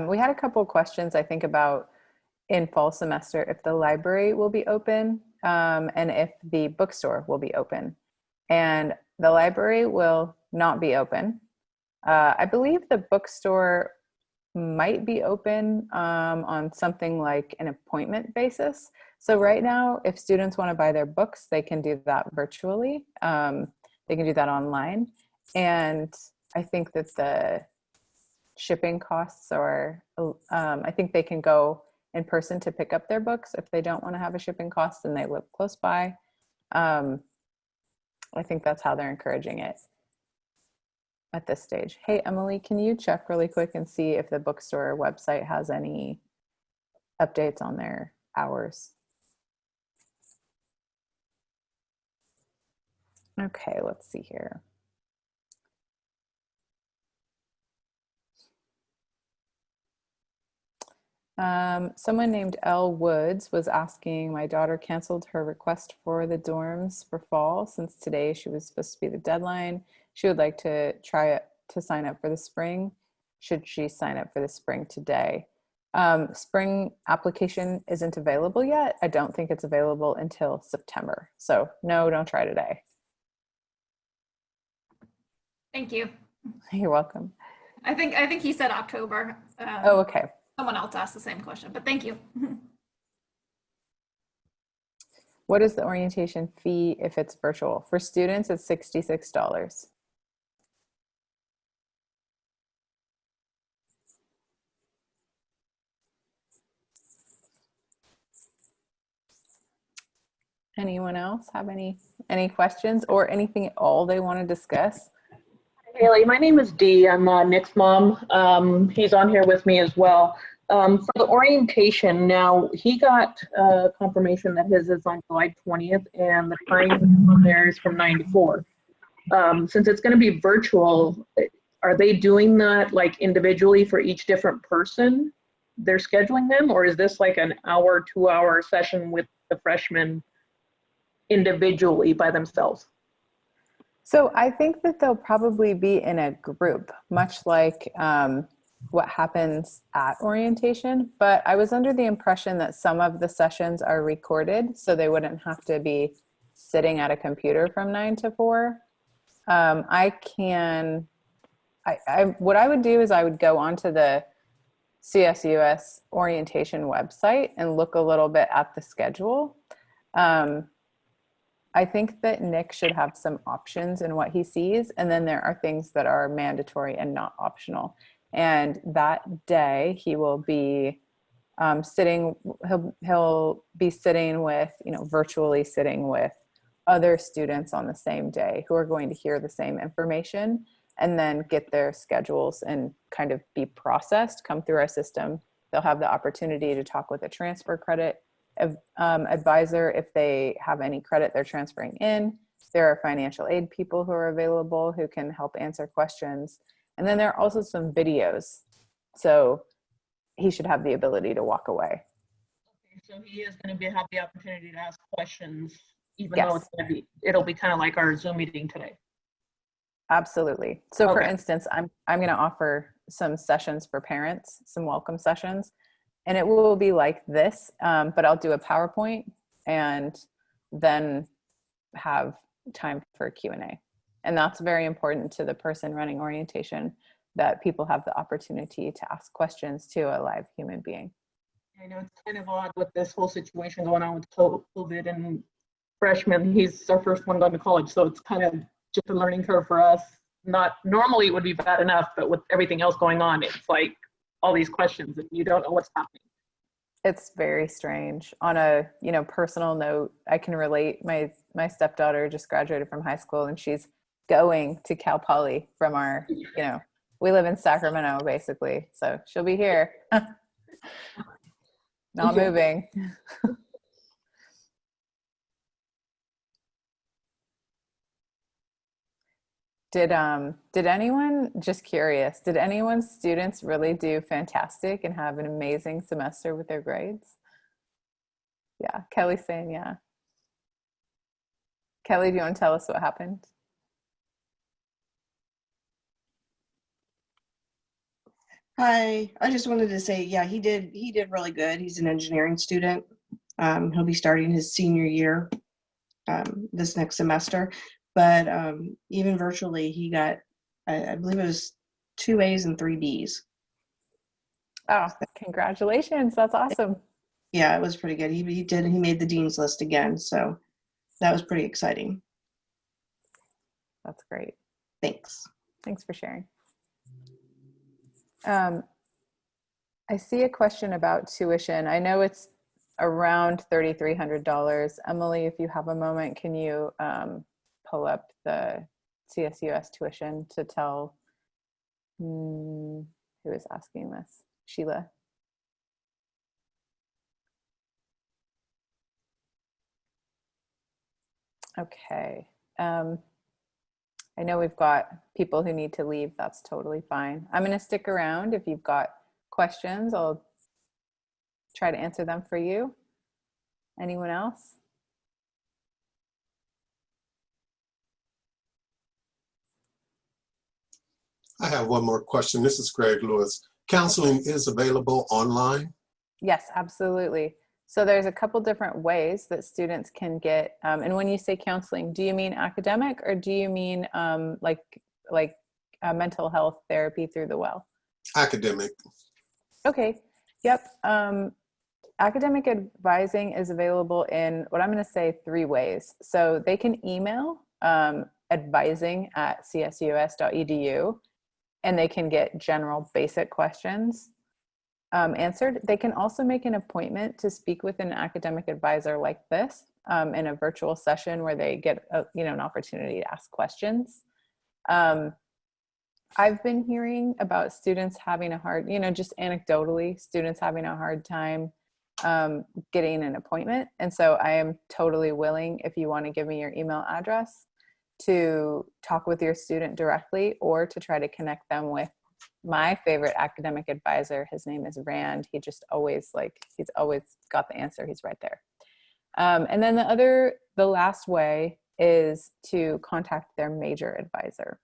We had a couple of questions, I think, about in fall semester, if the library will be open and if the bookstore will be open. And the library will not be open. I believe the bookstore might be open on something like an appointment basis. So right now, if students want to buy their books, they can do that virtually. They can do that online. And I think that the shipping costs are, I think they can go in person to pick up their books if they don't want to have a shipping cost and they live close by. I think that's how they're encouraging it at this stage. Hey, Emily, can you check really quick and see if the bookstore website has any updates on their hours? Okay, let's see here. Someone named Elle Woods was asking, my daughter canceled her request for the dorms for fall since today she was supposed to be the deadline. She would like to try it to sign up for the spring. Should she sign up for the spring today? Spring application isn't available yet. I don't think it's available until September. So no, don't try today. Thank you. You're welcome. I think he said October. Oh, okay. Someone else asked the same question, but thank you. What is the orientation fee if it's virtual? For students, it's $66. Anyone else have any questions or anything at all they want to discuss? Haley, my name is Dee. I'm Nick's mom. He's on here with me as well. For the orientation, now he got confirmation that his is on July 20th and the time on there is from 9 to 4. Since it's going to be virtual, are they doing that like individually for each different person? They're scheduling them, or is this like an hour, 2-hour session with the freshmen individually by themselves? So I think that they'll probably be in a group, much like what happens at orientation. But I was under the impression that some of the sessions are recorded, so they wouldn't have to be sitting at a computer from 9 to 4. What I would do is I would go onto the CSUS orientation website and look a little bit at the schedule. I think that Nick should have some options in what he sees, and then there are things that are mandatory and not optional. And that day he will be he'll be sitting with, virtually sitting with other students on the same day who are going to hear the same information and then get their schedules and kind of be processed, come through our system. They'll have the opportunity to talk with a transfer credit advisor if they have any credit they're transferring in. There are financial aid people who are available who can help answer questions. And then there are also some videos. So he should have the ability to walk away. Okay, so he is going to have the opportunity to ask questions, even Yes. though it'll be kind of like our Zoom meeting today. Absolutely. So for Okay. instance, I'm going to offer some sessions for parents, some welcome sessions, and it will be like this, but I'll do a PowerPoint and then have time for Q&A. And that's very important to the person running orientation, that people have the opportunity to ask questions to a live human being. I know it's kind of odd with this whole situation going on with COVID and freshmen. He's our first one going to college, so it's kind of just a learning curve for us. Not normally it would be bad enough, but with everything else going on, it's like all these questions and you don't know what's happening. It's very strange. On a personal note, I can relate. My stepdaughter just graduated from high school and she's going to Cal Poly from our, we live in Sacramento basically, so she'll be here. Not moving. Did anyone, just curious, did anyone's students really do fantastic and have an amazing semester with their grades? Yeah, Kelly's saying yeah. Kelly, do you want to tell us what happened? Hi, I just wanted to say, yeah, he did really good. He's an engineering student. He'll be starting his senior year this next semester. But even virtually, he got, I believe it was 2 A's and 3 B's. Oh, congratulations. That's awesome. Yeah, it was pretty good. He made the dean's list again. So that was pretty exciting. That's great. Thanks. Thanks for sharing. I see a question about tuition. I know it's around $3,300. Emily, if you have a moment, can you pull up the CSUS tuition to tell who is asking this? Sheila. Okay. I know we've got people who need to leave. That's totally fine. I'm going to stick around. If you've got questions, I'll try to answer them for you. Anyone else? I have one more question. This is Greg Lewis. Counseling is available online? Yes, absolutely. So there's a couple different ways that students can get, and when you say counseling, do you mean academic or do you mean like mental health therapy through the well? Academic. Okay, yep. Academic advising is available in what I'm going to say 3 ways. So they can email advising@csus.edu and they can get general basic questions answered. They can also make an appointment to speak with an academic advisor like this in a virtual session where they get an opportunity to ask questions. I've been hearing about students having a hard, just anecdotally, students having a hard time getting an appointment. And so I am totally willing, if you want to give me your email address, to talk with your student directly or to try to connect them with my favorite academic advisor. His name is Rand. He just always he's always got the answer. He's right there. And then the last way is to contact their major advisor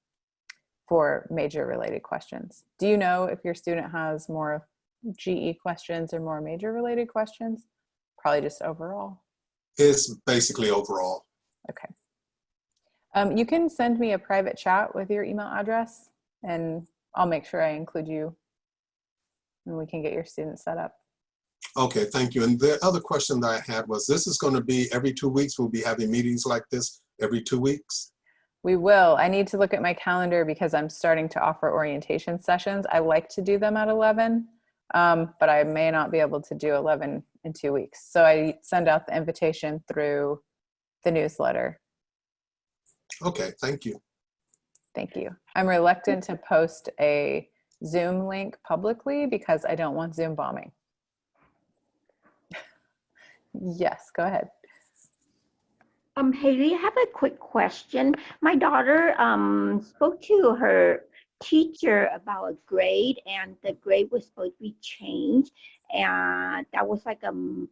for major related questions. Do you know if your student has more GE questions or more major related questions? Probably just overall. It's basically overall. Okay. You can send me a private chat with your email address and I'll make sure I include you and we can get your student set up. Okay, thank you. And the other question that I had was, this is going to be every 2 weeks? We'll be having meetings like this every 2 weeks? We will. I need to look at my calendar because I'm starting to offer orientation sessions. I like to do them at 11. but I may not be able to do 11 in 2 weeks. So I send out the invitation through the newsletter. Okay, thank you. Thank you. I'm reluctant to post a Zoom link publicly because I don't want Zoom bombing. Yes, go ahead. Haley, I have a quick question. My daughter spoke to her teacher about a grade, and the grade was supposed to be changed, and that was like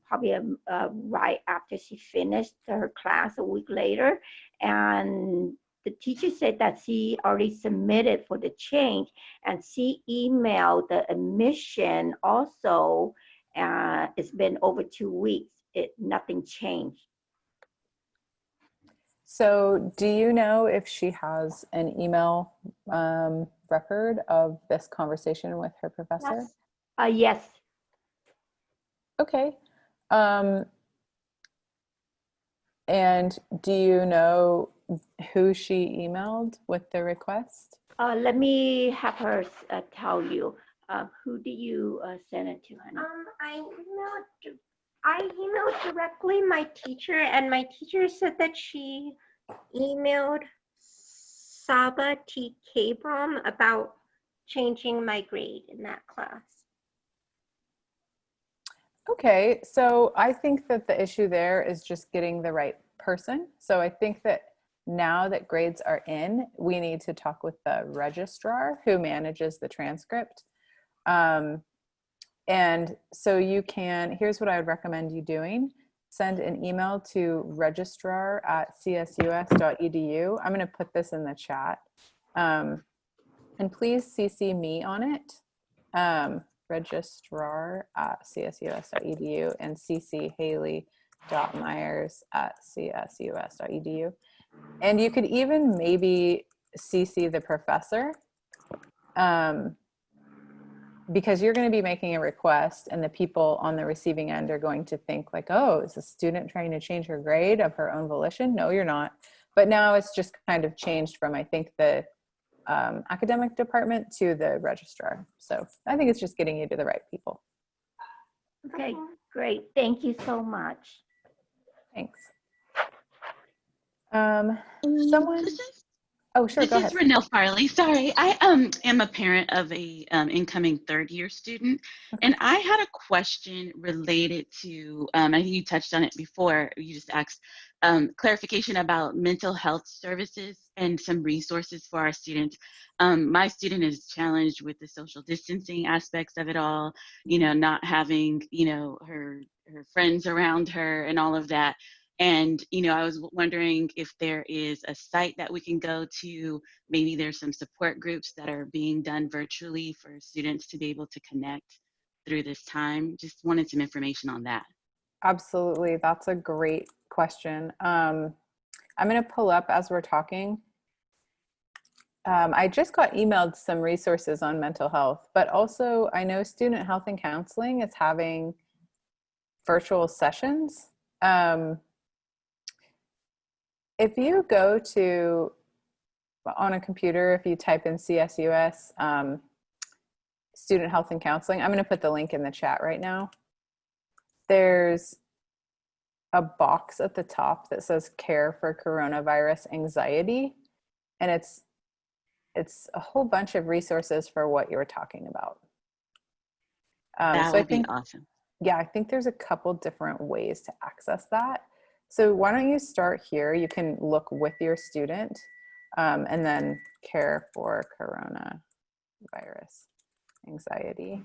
probably right after she finished her class a week later, and the teacher said that she already submitted for the change, and she emailed the admission also. It's been over 2 weeks. Nothing changed. So do you know if she has an email record of this conversation with her professor? Yes. Yes. Okay. And do you know who she emailed with the request? Let me have her tell you. Who do you send it to, honey? I emailed directly my teacher, and my teacher said that she emailed Saba T. Kabram about changing my grade in that class. Okay, so I think that the issue there is just getting the right person. So I think that now that grades are in, we need to talk with the registrar who manages the transcript. And so you can, here's what I would recommend you doing. Send an email to registrar@csus.edu. I'm going to put this in the chat. And please CC me on it. Registrar@csus.edu and CC Haley.myers@csus.edu. And you could even maybe CC the professor. Because you're going to be making a request and the people on the receiving end are going to think like, oh, is a student trying to change her grade of her own volition? No, you're not. But now it's just kind of changed from, I think, the academic department to the registrar. So I think it's just getting you to the right people. Okay, great. Thank you so much. Thanks. Someone? Oh, sure, go ahead. This is Renelle Farley. Sorry, I am a parent of a incoming third-year student, and I had a question related to, I think you touched on it before, you just asked clarification about mental health services and some resources for our students. My student is challenged with the social distancing aspects of it all, not having, her friends around her and all of that. And, I was wondering if there is a site that we can go to. Maybe there's some support groups that are being done virtually for students to be able to connect through this time. Just wanted some information on that. Absolutely. That's a great question. I'm going to pull up as we're talking. I just got emailed some resources on mental health, but also I know Student Health and Counseling is having virtual sessions. If you go to, on a computer, if you type in CSUS, Student Health and Counseling, I'm going to put the link in the chat right now. There's a box at the top that says Care for Coronavirus Anxiety, and it's a whole bunch of resources for what you were talking about. That would be awesome. Yeah, I think there's a couple different ways to access that. So why don't you start here? You can look with your student and then Care for Coronavirus Anxiety.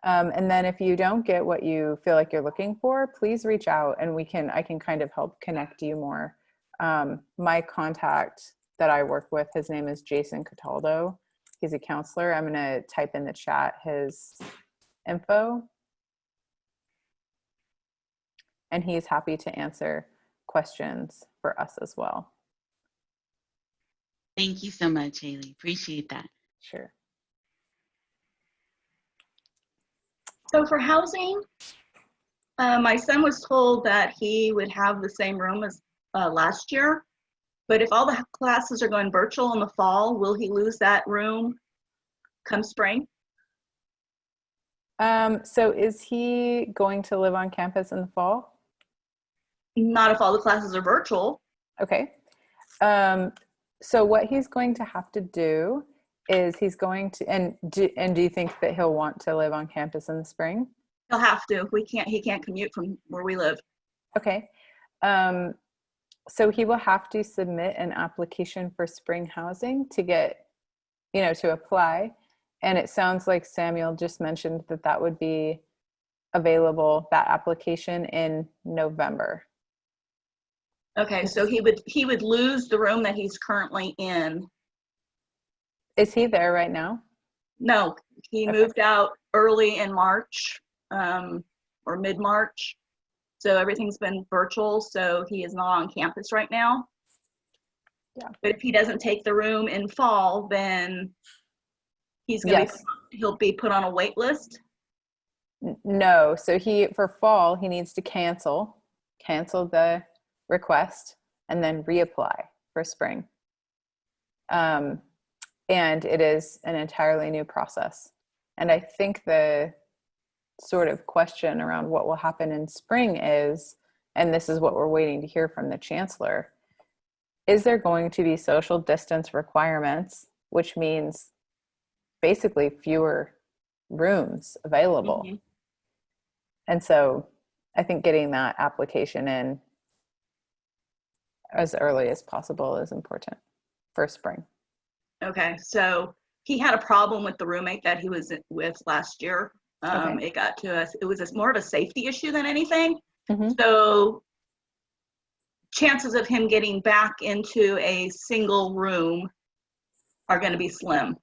And then if you don't get what you feel like you're looking for, please reach out and I can kind of help connect you more. My contact that I work with, his name is Jason Cataldo. He's a counselor. I'm going to type in the chat his info. And he's happy to answer questions for us as well. Thank you so much, Haley. Appreciate that. Sure. So for housing, my son was told that he would have the same room as last year, but if all the classes are going virtual in the fall, will he lose that room come spring? So is he going to live on campus in the fall? Not if all the classes are virtual. Okay. So what he's going to have to do is he's going to, and do you think that he'll want to live on campus in the spring? He'll have to. He can't commute from where we live. Okay. So he will have to submit an application for spring housing to get, to apply. And it sounds like Samuel just mentioned that that would be available, that application, in November. Okay, so he would lose the room that he's currently in. Is he there right now? No, he moved out early in March, or mid-March. So everything's been virtual, so he is not on campus right now. Yeah. But if he doesn't take the room in fall, then he'll be put on a wait list. No, so for fall, he needs to cancel the request and then reapply for spring. And it is an entirely new process. And I think the sort of question around what will happen in spring is, and this is what we're waiting to hear from the chancellor, is there going to be social distance requirements, which means basically fewer rooms available? Mm-hmm. And so I think getting that application in as early as possible is important for spring. Okay, so he had a problem with the roommate that he was with last year. Okay. It got to us. It was more of a safety issue than anything. Mm-hmm. So chances of him getting back into a single room are going to be slim.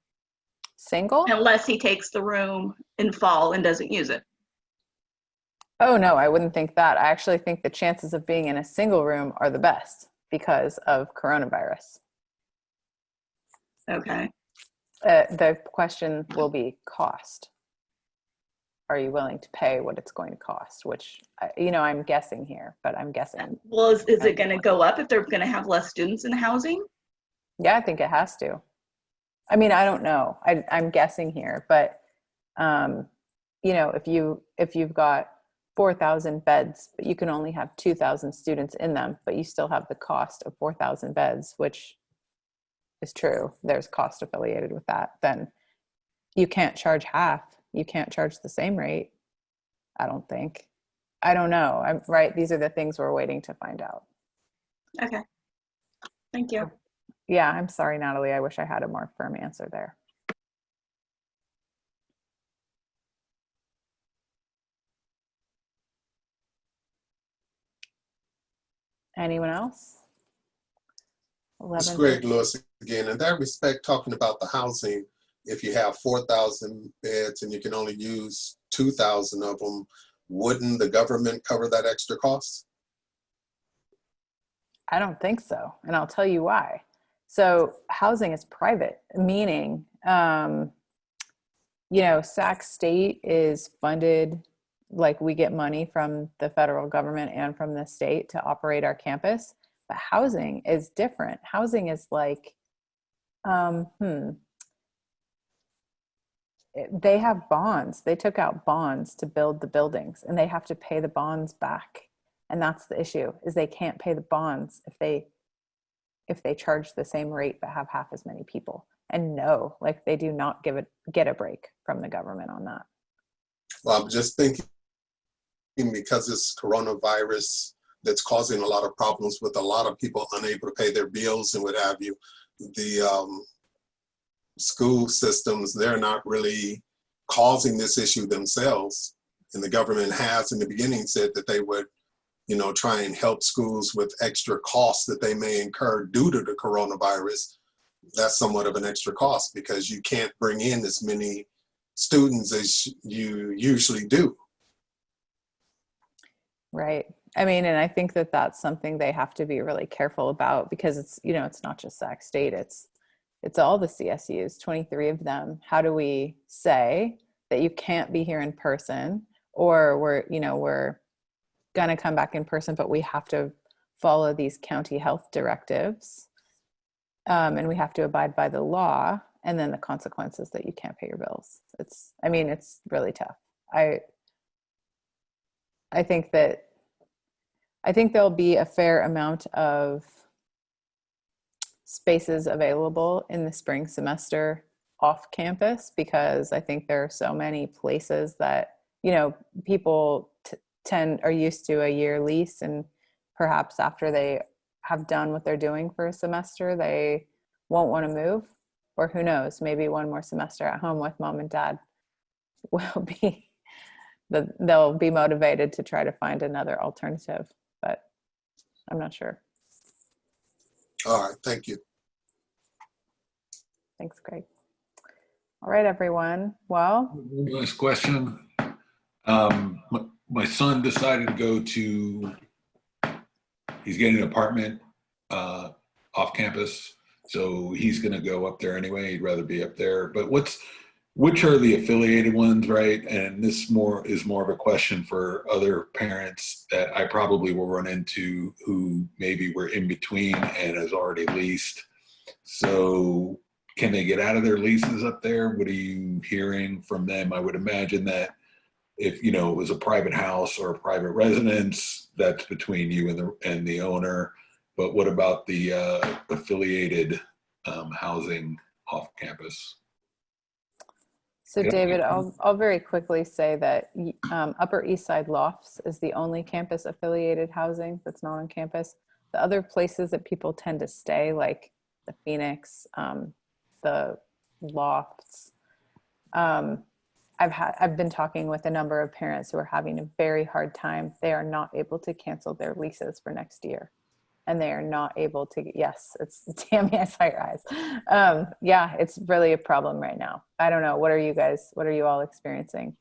Single? Unless he takes the room in fall and doesn't use it. Oh, no, I wouldn't think that. I actually think the chances of being in a single room are the best because of coronavirus. Okay. The question will be cost. Are you willing to pay what it's going to cost? Which, I'm guessing here, but I'm guessing. Well, is it going to go up if they're going to have less students in housing? Yeah, I think it has to. I mean, I don't know. I'm guessing here, but if you've got 4,000 beds, but you can only have 2,000 students in them, but you still have the cost of 4,000 beds, which is true. There's cost affiliated with that. Then you can't charge half. You can't charge the same rate. I don't think. I don't know. I'm right. These are the things we're waiting to find out. Okay. Thank you. Yeah, I'm sorry, Natalie. I wish I had a more firm answer there. Anyone else? It's Greg Lewis again. In that respect, talking about the housing, if you have 4,000 beds and you can only use 2,000 of them, wouldn't the government cover that extra cost? I don't think so. And I'll tell you why. So housing is private, meaning, Sac State is funded, like we get money from the federal government and from the state to operate our campus, but housing is different. Housing is like, they have bonds. They took out bonds to build the buildings and they have to pay the bonds back. And that's the issue, is they can't pay the bonds if they charge the same rate but have half as many people. And no, like they do not get a break from the government on that. Well, I'm just thinking, because it's coronavirus that's causing a lot of problems with a lot of people unable to pay their bills and what have you, the school systems, they're not really causing this issue themselves. And the government has in the beginning said that they would, try and help schools with extra costs that they may incur due to the coronavirus. That's somewhat of an extra cost because you can't bring in as many students as you usually do. Right. I mean, and I think that that's something they have to be really careful about because it's, it's not just Sac State, it's all the CSUs, 23 of them. How do we say that you can't be here in person, or we're going to come back in person, but we have to follow these county health directives, and we have to abide by the law, and then the consequences that you can't pay your bills. It's really tough. I think there'll be a fair amount of spaces available in the spring semester off campus, because I think there are so many places that, you know, people are used to a year lease, and perhaps after they have done what they're doing for a semester, they won't want to move, or who knows, maybe one more semester at home with mom and dad will be, they'll be motivated to try to find another alternative, but I'm not sure. All right, thank you. Thanks, Greg. All right, everyone. Well, One last question. My son decided to go to, he's getting an apartment off campus, so he's going to go up there anyway. He'd rather be up there. But which are the affiliated ones, right? And this is more of a question for other parents that I probably will run into who maybe were in between and has already leased. So can they get out of their leases up there? What are you hearing from them? I would imagine that if, you know, it was a private house or a private residence, that's between you and the owner. But what about the affiliated housing off campus? so David, I'll very quickly say that Upper East Side Lofts is the only campus affiliated housing that's not on campus. The other places that people tend to stay, like the Phoenix, the Lofts, I've been talking with a number of parents who are having a very hard time. They are not able to cancel their leases for next year. And they are not able to, yes, it's Tammy, I saw your eyes. Yeah, it's really a problem right now. I don't know. What are you all experiencing?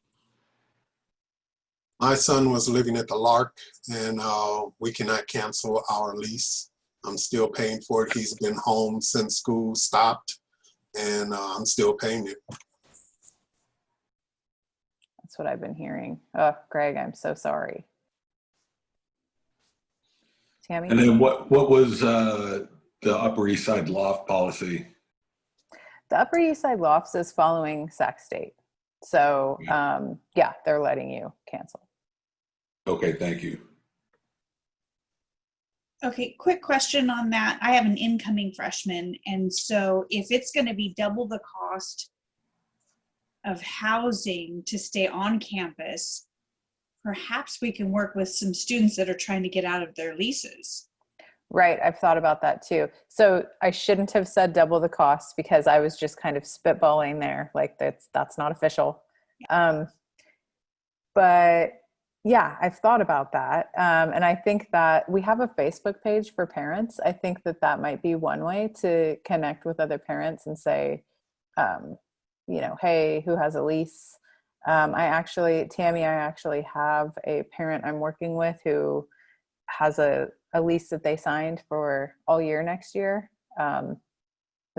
My son was living at the Lark, and we cannot cancel our lease. I'm still paying for it. He's been home since school stopped, and I'm still paying it. That's what I've been hearing. Oh, Greg, I'm so sorry. Tammy? And then what was the Upper East Side Loft policy? The Upper East Side Lofts is following Sac State. So yeah, they're letting you cancel. Okay, thank you. Okay, quick question on that. I have an incoming freshman, and so if it's going to be double the cost of housing to stay on campus, perhaps we can work with some students that are trying to get out of their leases. Right, I've thought about that too. So I shouldn't have said double the cost, because I was just kind of spitballing there, like that's not official. But yeah, I've thought about that. And I think that we have a Facebook page for parents. I think that might be one way to connect with other parents and say, you know, hey, who has a lease? Tammy, I actually have a parent I'm working with who has a lease that they signed for all year next year that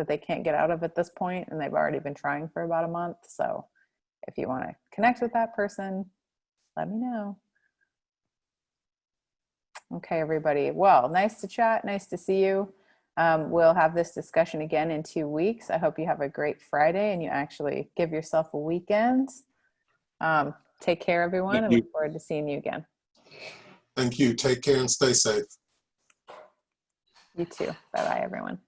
they can't get out of at this point, and they've already been trying for about a month. So if you want to connect with that person, let me know. Okay, everybody. Well, nice to chat. Nice to see you. We'll have this discussion again in 2 weeks. I hope you have a great Friday and you actually give yourself a weekend. Take care, everyone, and look forward to seeing you again. Thank you. Take care and stay safe. You too. Bye-bye, everyone.